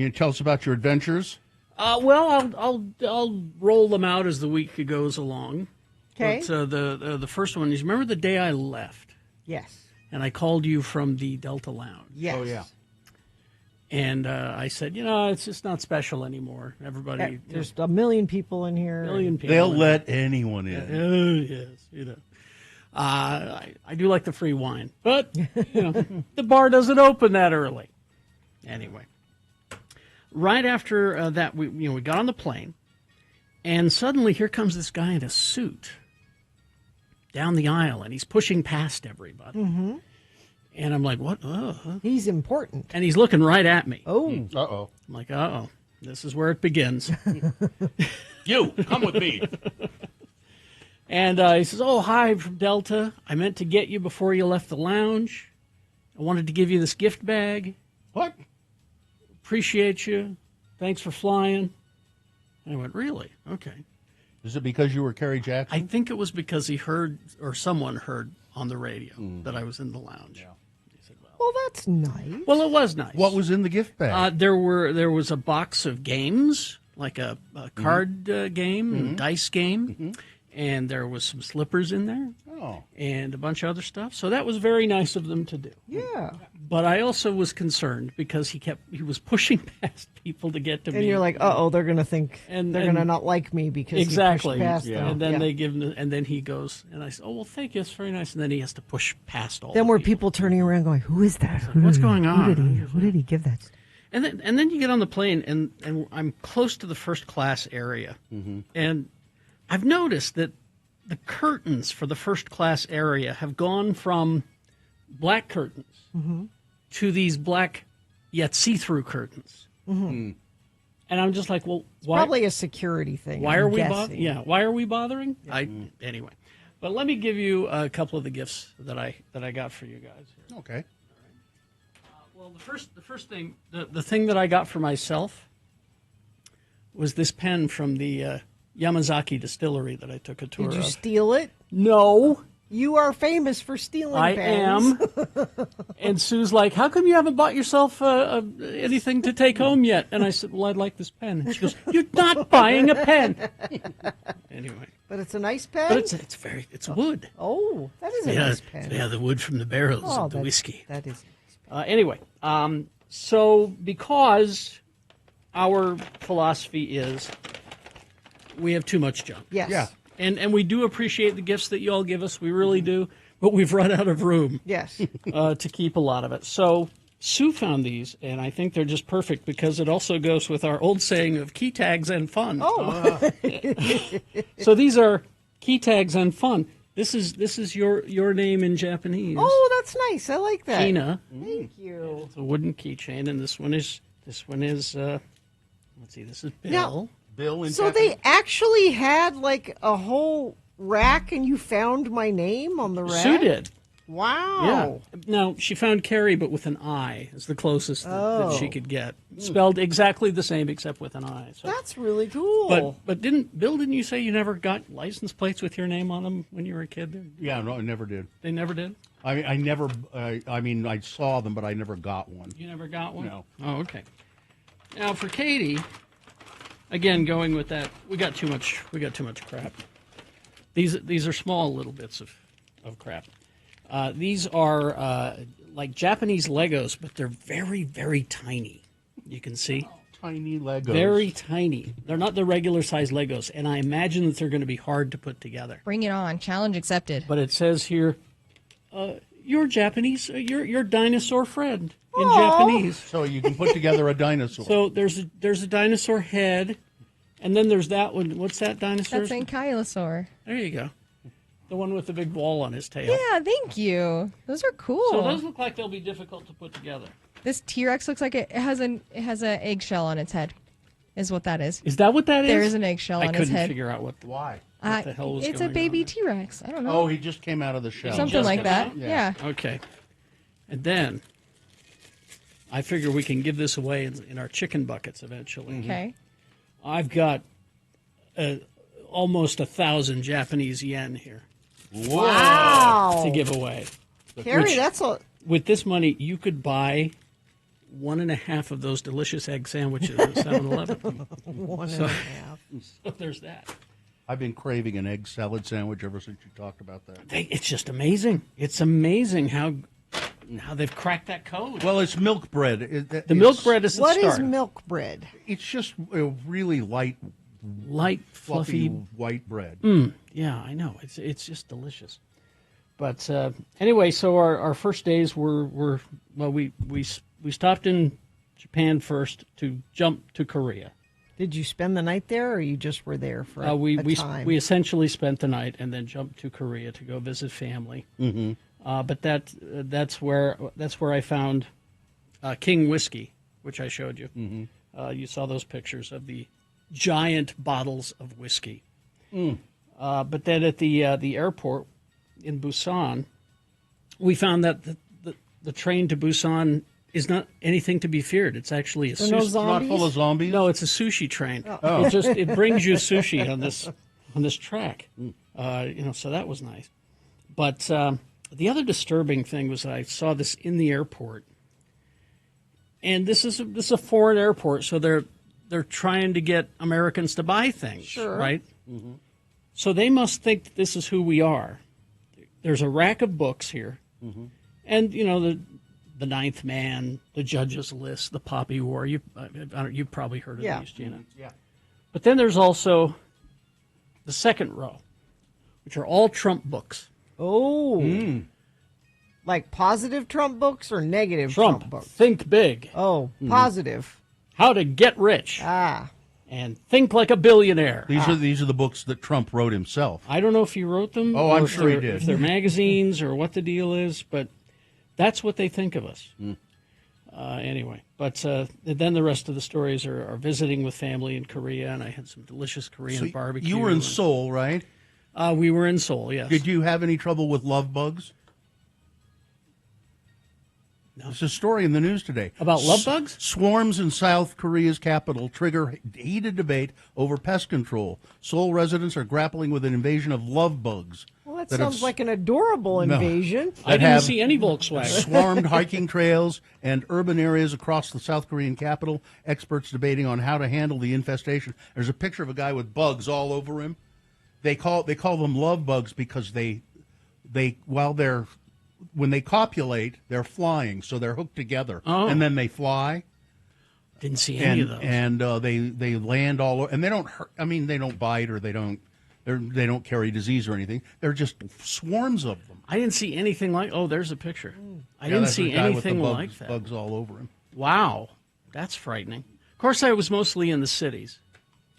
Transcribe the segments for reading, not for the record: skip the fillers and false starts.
you tell us about your adventures? Well, I'll roll them out as the week goes along. Okay. But the first one is, remember the day I left? Yes. And I called you from the Delta Lounge. Yes. Oh, yeah. And I said, it's just not special anymore. Everybody, There's a million people in here. They'll let anyone in. Oh, yes, I do like the free wine, but the bar doesn't open that early. Anyway, right after that, we got on the plane, and suddenly here comes this guy in a suit down the aisle, and he's pushing past everybody. Mm-hmm. And I'm like, what? He's important. And he's looking right at me. Oh. Uh-oh. I'm like, uh-oh. This is where it begins. You, come with me. And he says, oh, hi, from Delta. I meant to get you before you left the lounge. I wanted to give you this gift bag. What? Appreciate you. Thanks for flying. And I went, really? Okay. Is it because you were Kerry Jackson? I think it was because he heard, or someone heard on the radio that I was in the lounge. Yeah. He said, Well, that's nice. well, it was nice. What was in the gift bag? There was a box of games, like a card game and dice game, and there was some slippers in there. Oh. And a bunch of other stuff. So that was very nice of them to do. Yeah. But I also was concerned because he was pushing past people to get to me. And you're like, uh-oh, they're going to think, And- they're and- going to not like me because exactly. he pushed past Yeah. them. And then Yeah. they give him, and then he goes, and I said, oh, well, thank you. It's very nice. And then he has to push past all Then the were people. people turning around going, who is that? What's going on? Who did he give that to? And then you get on the plane, and I'm close to the first class area. And I've noticed that the curtains for the first class area have gone from black curtains to these black yet see-through curtains. And I'm just like, well, why? Probably a security thing. Why I'm are we guessing. Yeah, why are we bothering? Anyway. But let me give you a couple of the gifts that I got for you guys here. Okay. Well, the first thing, the thing that I got for myself was this pen from the Yamazaki distillery that I took a tour Did you of. steal it? No, You are famous for stealing I pens. am. And Sue's like, how come you haven't bought yourself anything to take home yet? And I said, well, I'd like this pen. And she goes, you're not buying a pen. Anyway. But it's a nice pen? But it's wood. Oh, that is a nice pen. Yeah, the wood from the barrels of the that's- whiskey. That is Anyway, so because our philosophy is we have too much junk. Yes. Yeah. And we do appreciate the gifts that you all give us. We really do. But we've run out of room Yes. to keep a lot of it. So Sue found these, and I think they're just perfect because it also goes with our old saying of key tags and fun. Oh. So these are key tags and fun. This is your name in Japanese. Oh, that's nice. I like that. Kina. Thank you. It's a wooden keychain, and this one is let's see, this is Bill. Now- Bill in So they actually had like a whole rack and you found my name on the rack? Sue did. Wow. Yeah. Now, she found Carrie, but with an I is the closest that she Oh. could get. Spelled exactly the same except with an I. So. That's really cool. But didn't you say you never got license plates with your name on them when you were a kid? Yeah, no, I never did. They never did? I never, I saw them, but I never got one. You never got one? No. Oh, okay. Now, for Katie, again, going with that, we got too much crap. These are small little bits of crap. These are like Japanese Legos, but they're very, very tiny. You can see. Tiny Legos. Very tiny. They're not the regular size Legos, and I imagine that they're going to be hard to put together. Bring it on. Challenge accepted. But it says here, your Japanese, your dinosaur friend in Japanese. So you can put together a dinosaur. So there's a dinosaur head, and then there's that one. What's that dinosaur? That's Ankylosaur. There you go. The one with the big ball on his tail. Yeah, thank you. Those are cool. So those look like they'll be difficult to put together. This T-Rex looks like it has an eggshell on its head. Is what that is. Is that what that is? There is an eggshell on I his couldn't head. figure out what Why? the hell was it's going a baby on there. T-Rex. I don't know. Oh, he just came out of the shell. Something just like came that. out? Yeah. Okay. And then I figure we can give this away in our chicken buckets eventually. Okay. I've got almost 1,000 Japanese yen here Wow. to give away. Carrie, Which- that's a... With this money, you could buy 1.5 of those delicious egg sandwiches at 7-Eleven. One and a half. So there's that. I've been craving an egg salad sandwich ever since you talked about that. It's just amazing. It's amazing how they've cracked that code. Well, it's milk bread. The milk bread is the What start. is milk bread? It's just a really light, Light, fluffy fluffy. white bread. Yeah, I know. It's just delicious. But anyway, so our first days were well, we stopped in Japan first to jump to Korea. Did you spend the night there, or you just were there for a We time? we essentially spent the night and then jumped to Korea to go visit family. Mm-hmm. But that's where I found King whiskey, which I showed you. Mm-hmm. You saw those pictures of the giant bottles of whiskey. But then at the airport in Busan, we found that the train to Busan is not anything to be feared. It's actually a There are no sushi. It's not zombies? full of zombies? No, it's a sushi train. It brings you sushi on this track. So that was nice. But the other disturbing thing was that I saw this in the airport, and this is a foreign airport, so they're trying to get Americans to buy things, Sure. right? Mm-hmm. So they must think that this is who we are. There's a rack of books here, and the Ninth Man, the Judge's List, the Poppy War. You've probably heard of Yeah. these, Gina. Yeah. But then there's also the second row, which are all Trump books. Oh. Like positive Trump books or negative Trump, Trump, books? think big, Oh, positive. how to get rich, Ah. and think like a billionaire. These are the books that Trump wrote himself. I don't know if he wrote them. Oh, or I'm if sure he they're- did. If they're magazines or what the deal is, but that's what they think of us. Anyway, but then the rest of the stories are visiting with family in Korea, and I had some delicious Korean barbecue. You were in and- Seoul, right? We were in Seoul, yes. Did you have any trouble with love bugs? No. There's a story in the news today. About love bugs? Swarms in South Korea's capital trigger heated debate over pest control. Seoul residents are grappling with an invasion of love bugs. Well, that that have sounds like an adorable invasion. I that didn't have see any Volkswagen. swarmed hiking trails and urban areas across the South Korean capital. Experts debating on how to handle the infestation. There's a picture of a guy with bugs all over him. They call them love bugs because when they copulate, they're flying, so they're hooked together, and then they fly. Didn't see any of those. And they land all over, and they don't hurt. I mean, they don't bite or they don't carry disease or anything. They're just swarms of them. I didn't see anything like. Oh, there's a picture. I Yeah, didn't that's see the guy with the anything bugs, like that. Bugs all over him. Wow, that's frightening. Of course, I was mostly in the cities.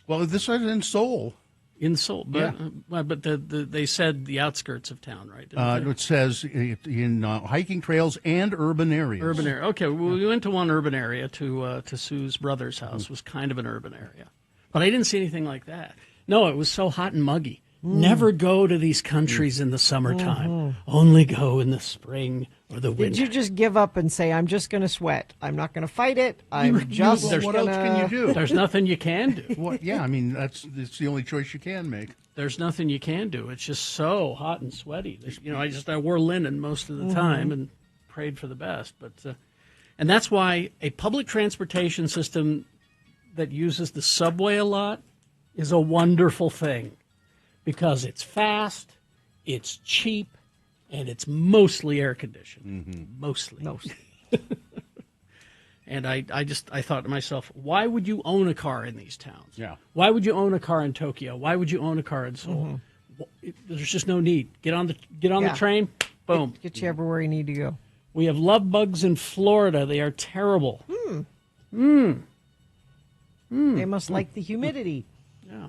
Well, this is in Seoul. In Seoul, but Yeah. but they said the outskirts of town, right? Didn't they? It says in hiking trails and urban areas. Urban area. Okay, well, we went to one urban area to Sue's brother's house. It was kind of an urban area, but I didn't see anything like that. No, it was so hot and muggy. Never go to these countries in the summertime. Only go in the spring or the winter. Did you just give up and say, I'm just going to sweat? I'm not going to fight it. I'm just Well, what else can you do? There's nothing you can do. What? Yeah, I mean it's the only choice you can make. There's nothing you can do. It's just so hot and sweaty. I wore linen most of the time and prayed for the best. But and that's why a public transportation system that uses the subway a lot is a wonderful thing, because it's fast, it's cheap, and it's mostly air conditioned. Mostly. And I thought to myself, why would you own a car in these towns? Yeah. Why would you own a car in Tokyo? Why would you own a car in Seoul? There's just no need. Get on the train. Boom. Get you everywhere you need to go. We have love bugs in Florida. They are terrible. They must like the humidity. Yeah.